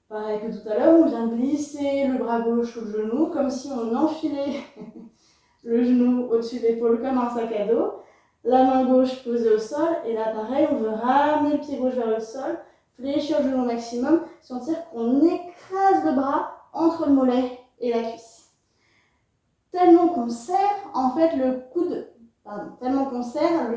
Pareil que tout à l'heure, on vient glisser le bras gauche sous le genou comme si on enfilait le genou au-dessus de l'épaule comme un sac à dos. La main gauche posée au sol et là pareil, on veut ramener le pied gauche vers le sol, fléchir le genou au maximum, sentir qu'on écrase le bras entre le mollet et la cuisse. Tellement qu'on serre, en fait, le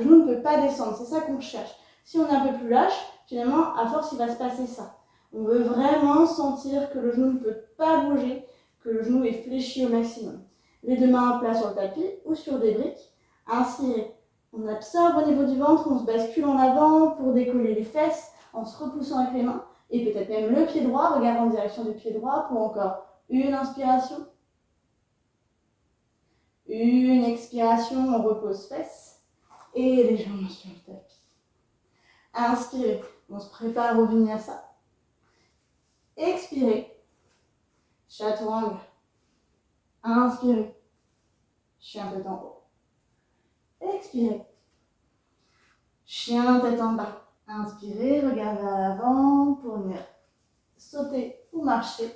genou ne peut pas descendre. C'est ça qu'on cherche. Si on est un peu plus lâche, finalement, à force, il va se passer ça. On veut vraiment sentir que le genou ne peut pas bouger, que le genou est fléchi au maximum. Les deux mains à plat sur le tapis ou sur des briques. Inspirez. On absorbe au niveau du ventre, on se bascule en avant pour décoller les fesses en se repoussant avec les mains. Et peut-être même le pied droit, regard en direction du pied droit pour encore une inspiration. Une expiration, on repose fesses et les jambes sur le tapis. Inspirez, on se prépare au vinyasa. Expirez, chaturanga. Inspirez, chien tête en haut. Expirez, chien tête en bas. Inspirez, regard vers l'avant pour venir sauter ou marcher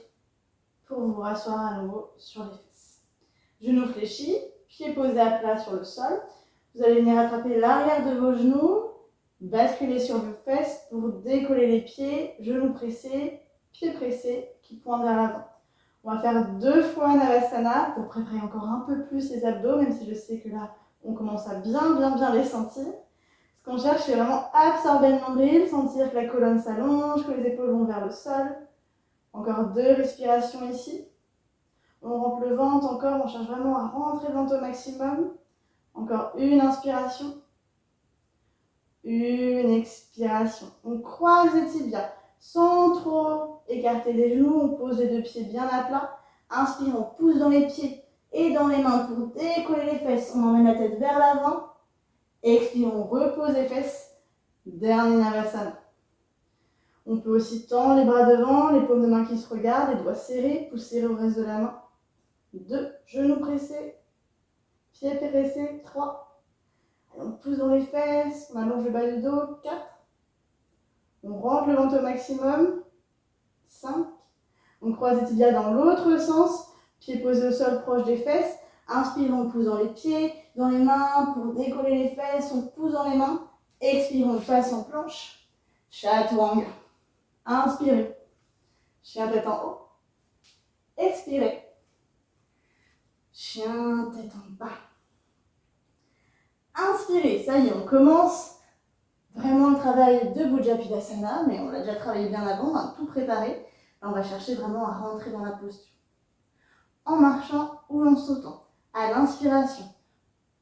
pour vous rasseoir à nouveau sur les fesses. Genoux fléchis, pieds posés à plat sur le sol. Vous allez venir attraper l'arrière de vos genoux, basculer sur vos fesses pour décoller les pieds, genoux pressés, pieds pressés qui pointent vers l'avant. On va faire 2 fois Navasana pour préparer encore un peu plus les abdos, même si je sais que là, on commence à bien les sentir. Ce qu'on cherche, c'est vraiment absorber le nombril, sentir que la colonne s'allonge, que les épaules vont vers le sol. Encore 2 respirations ici. On remplit le ventre encore, on cherche vraiment à rentrer le ventre au maximum. Encore une inspiration. Une expiration. On croise les tibias sans trop écarter les genoux. On pose les 2 pieds bien à plat. Inspire, on pousse dans les pieds. et dans les mains pour décoller les fesses. On emmène la tête vers l'avant. Expire, on repose les fesses. Dernier Navasana. On peut aussi tendre les bras devant, les paumes de main qui se regardent, les doigts serrés, pouces serrés au reste de la main. 2, genoux pressés, pieds pressés. 3, on pousse dans les fesses, on allonge le bas du dos. 4, on rentre le ventre au maximum. 5, on croise les tibias dans l'autre sens, pieds posés au sol proche des fesses. Inspire, on pousse dans les pieds, dans les mains pour décoller les fesses, on pousse dans les mains. Expire, on passe en planche. Chaturanga. Inspirez. Chien tête en haut. Expirez. Chien tête en bas. Inspirez. Ça y est, on commence vraiment le travail de Bujapidasana, mais on l'a déjà travaillé bien avant, on a tout préparé. Là, on va chercher vraiment à rentrer dans la posture. En marchant ou en sautant. À l'inspiration,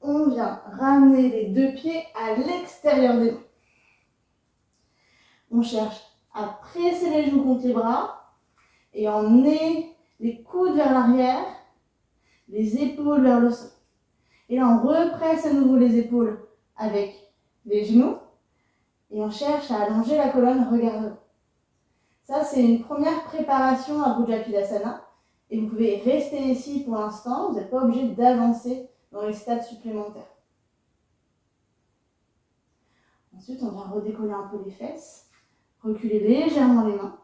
on vient ramener les deux pieds à l'extérieur des mains. On cherche à presser les genoux contre les bras et emmener les coudes vers l'arrière, les épaules vers le sol. Et là, on represse à nouveau les épaules avec les genoux et on cherche à allonger la colonne, regard devant. Ça, c'est une première préparation à Bujapidasana et vous pouvez rester ici pour l'instant, vous n'êtes pas obligé d'avancer dans les stades supplémentaires. Ensuite, on vient redécoller un peu les fesses, reculer légèrement les mains.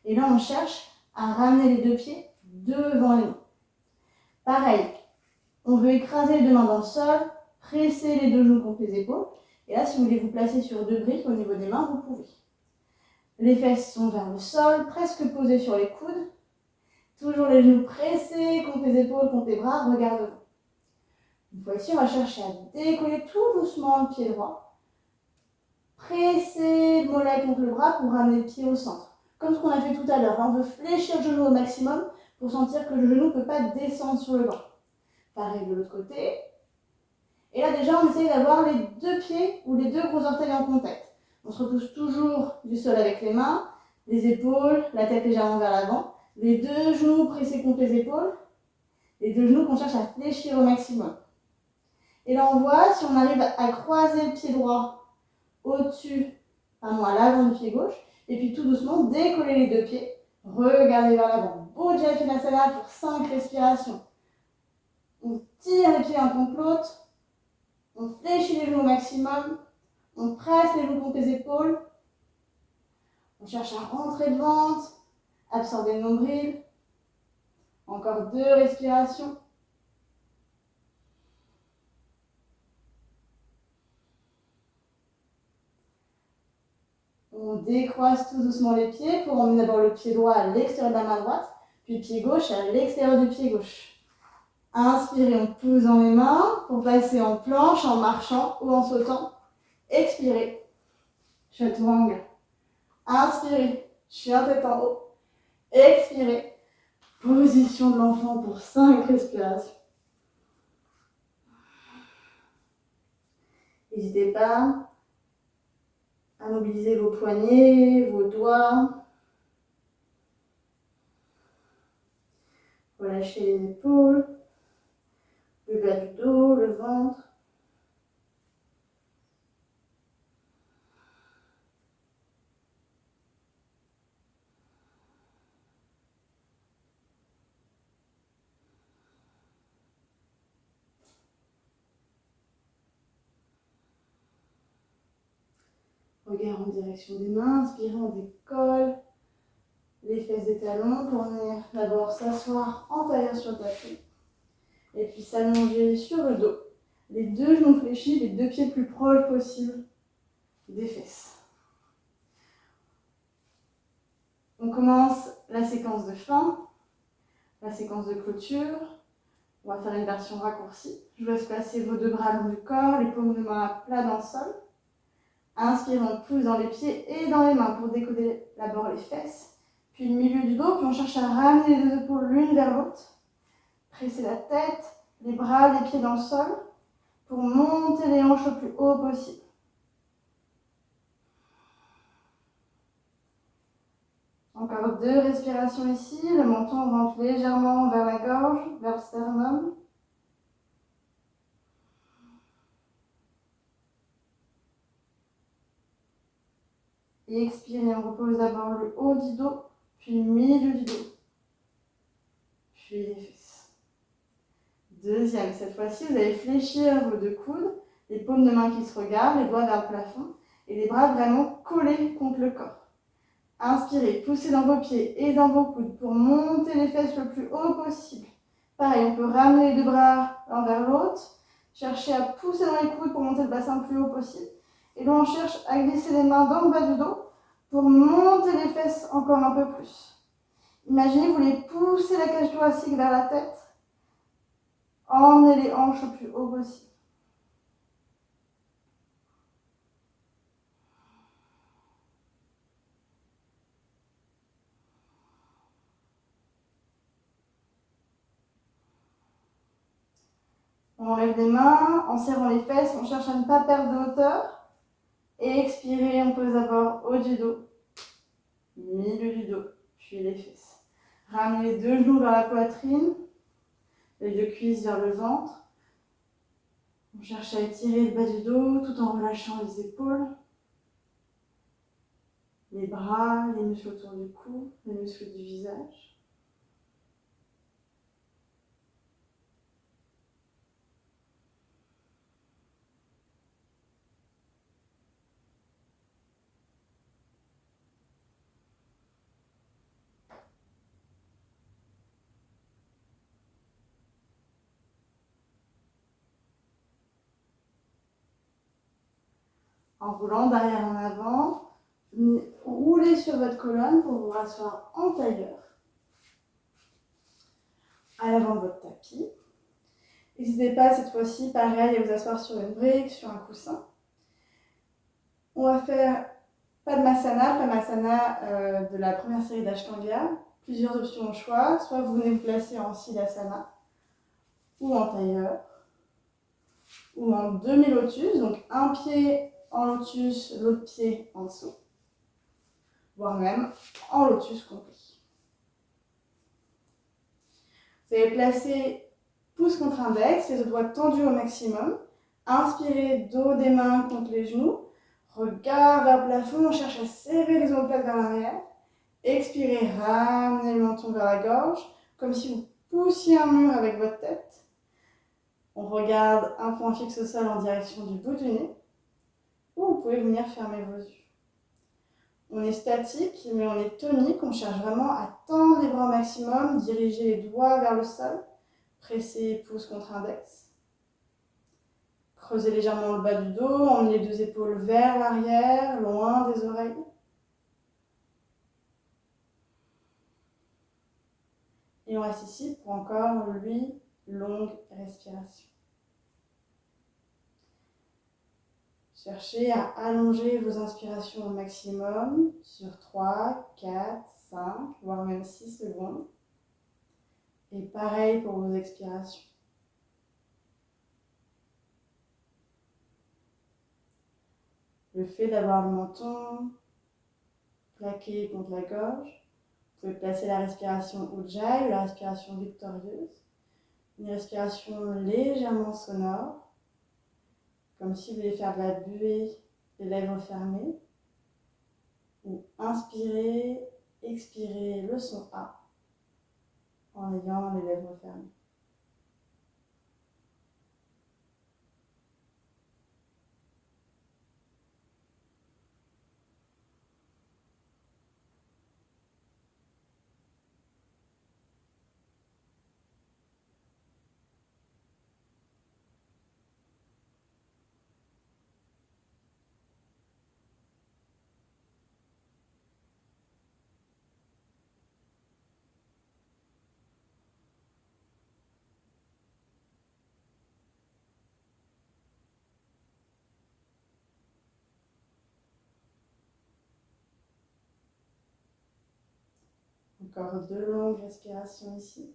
Et là, on cherche à ramener les deux pieds devant les mains. Pareil, on veut écraser les deux mains dans le sol, presser les deux genoux contre les épaules. Et là, si vous voulez vous placer sur deux briques au niveau des mains, vous pouvez. Les fesses sont vers le sol, presque posées sur les coudes. Toujours les genoux pressés contre les épaules, contre les bras, regard devant. Une fois ici, on va chercher à décoller tout doucement le pied droit. Presser le mollet contre le bras pour ramener le pied au centre. Comme ce qu'on a fait tout à l'heure. On veut fléchir le genou au maximum pour sentir que le genou ne peut pas descendre sur le banc. Pareil de l'autre côté. Et là déjà, on essaye d'avoir les deux pieds ou les deux gros orteils en contact. On se repousse toujours du sol avec les mains, les épaules, la tête légèrement vers l'avant. Les deux genoux pressés contre les épaules. Les deux genoux qu'on cherche à fléchir au maximum. Et là, on voit si on arrive à croiser le pied droit au-dessus, à l'avant du pied gauche. Et puis tout doucement, décoller les deux pieds. Regardez vers l'avant. Bujapidasana pour 5 respirations. On tire les pieds l'un contre l'autre. On fléchit les genoux au maximum. On presse les genoux contre les épaules. On cherche à rentrer le ventre, absorber le nombril. Encore 2 respirations. On décroise tout doucement les pieds pour emmener d'abord le pied droit à l'extérieur de la main droite, puis le pied gauche à l'extérieur du pied gauche. Inspirez, on pousse dans les mains pour passer en planche, en marchant ou en sautant. Expirez. Chaturanga. Inspirez. Chien tête en haut. Expirez. Position de l'enfant pour 5 respirations. N'hésitez pas à mobiliser vos poignets, vos doigts. Relâchez les épaules, le bas du dos, le ventre. Regard en direction des mains, inspirez, on décolle les fesses des talons pour venir d'abord s'asseoir en tailleur sur le tapis et puis s'allonger sur le dos. Les deux genoux fléchis, les deux pieds le plus proches possible des fesses. On commence la séquence de fin, la séquence de clôture. On va faire une version raccourcie. Je vous laisse placer vos deux bras le long du corps, les paumes de main à plat dans le sol. Inspire, on pousse dans les pieds et dans les mains pour décoller d'abord les fesses, puis le milieu du dos, puis on cherche à ramener les deux épaules l'une vers l'autre. Presser la tête, les bras, les pieds dans le sol pour monter les hanches au plus haut possible. Encore 2 respirations ici. Le menton rentre légèrement vers la gorge, vers le sternum. Et expirez, on repose d'abord le haut du dos, puis le milieu du dos, puis les fesses. Deuxième, cette fois-ci, vous allez fléchir vos 2 coudes, les paumes de main qui se regardent, les doigts vers le plafond, et les bras vraiment collés contre le corps. Inspirez, poussez dans vos pieds et dans vos coudes pour monter les fesses le plus haut possible. Pareil, on peut ramener les 2 bras l'un vers l'autre, chercher à pousser dans les coudes pour monter le bassin le plus haut possible. Et là, on cherche à glisser les mains dans le bas du dos pour monter les fesses encore un peu plus. Imaginez, vous voulez pousser la cage thoracique vers la tête, emmenez les hanches le plus haut possible. On enlève les mains, en serrant les fesses, on cherche à ne pas perdre de hauteur. Et expirez, on pose d'abord haut du dos, milieu du dos, puis les fesses. Ramenez les 2 genoux vers la poitrine, les 2 cuisses vers le ventre. On cherche à étirer le bas du dos tout en relâchant les épaules, les bras, les muscles autour du cou, les muscles du visage. En roulant d'arrière en avant, roulez sur votre colonne pour vous rasseoir en tailleur à l'avant de votre tapis. N'hésitez pas cette fois-ci, pareil, à vous asseoir sur une brique, sur un coussin. On va faire Padmasana de la première série d'Ashtanga. Plusieurs options au choix. Soit vous venez vous placer en Siddhasana, ou en tailleur, ou en demi-lotus, donc un pied en lotus, l'autre pied en dessous, voire même en lotus complet. Vous allez placer pouce contre index, les doigts tendus au maximum. Inspirez, dos des mains contre les genoux. Regard vers le plafond, on cherche à serrer les omoplates vers l'arrière. Expirez, ramenez le menton vers la gorge, comme si vous poussiez un mur avec votre tête. On regarde un point fixe au sol en direction du bout du nez. Ou vous pouvez venir fermer vos yeux. On est statique, mais on est tonique. On cherche vraiment à tendre les bras au maximum, diriger les doigts vers le sol, presser pouce contre index. Creusez légèrement le bas du dos, emmenez les 2 épaules vers l'arrière, loin des oreilles. Et on reste ici pour encore 8 longues respirations. Cherchez à allonger vos inspirations au maximum sur 3, 4, 5, voire même 6 secondes. Et pareil pour vos expirations. Le fait d'avoir le menton plaqué contre la gorge, vous pouvez placer la respiration Ujjayi, la respiration victorieuse, une respiration légèrement sonore, comme si vous vouliez faire de la buée, les lèvres fermées, ou inspirez, expirez le son A en ayant les lèvres fermées. Encore 2 longues respirations ici.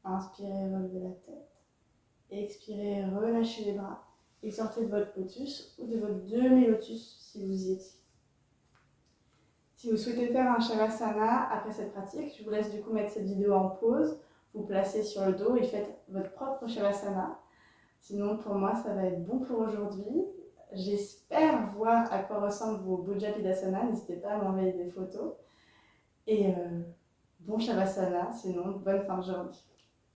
Inspirez, relevez la tête. Expirez, relâchez les bras. Et sortez de votre lotus ou de votre demi-lotus si vous y étiez. Si vous souhaitez faire un Shavasana après cette pratique, je vous laisse du coup mettre cette vidéo en pause, vous placez sur le dos et faites votre propre Shavasana. Sinon, pour moi, ça va être bon pour aujourd'hui. J'espère voir à quoi ressemblent vos Bujapidasana. N'hésitez pas à m'envoyer des photos. Et bon Shavasana, sinon, bonne fin de journée.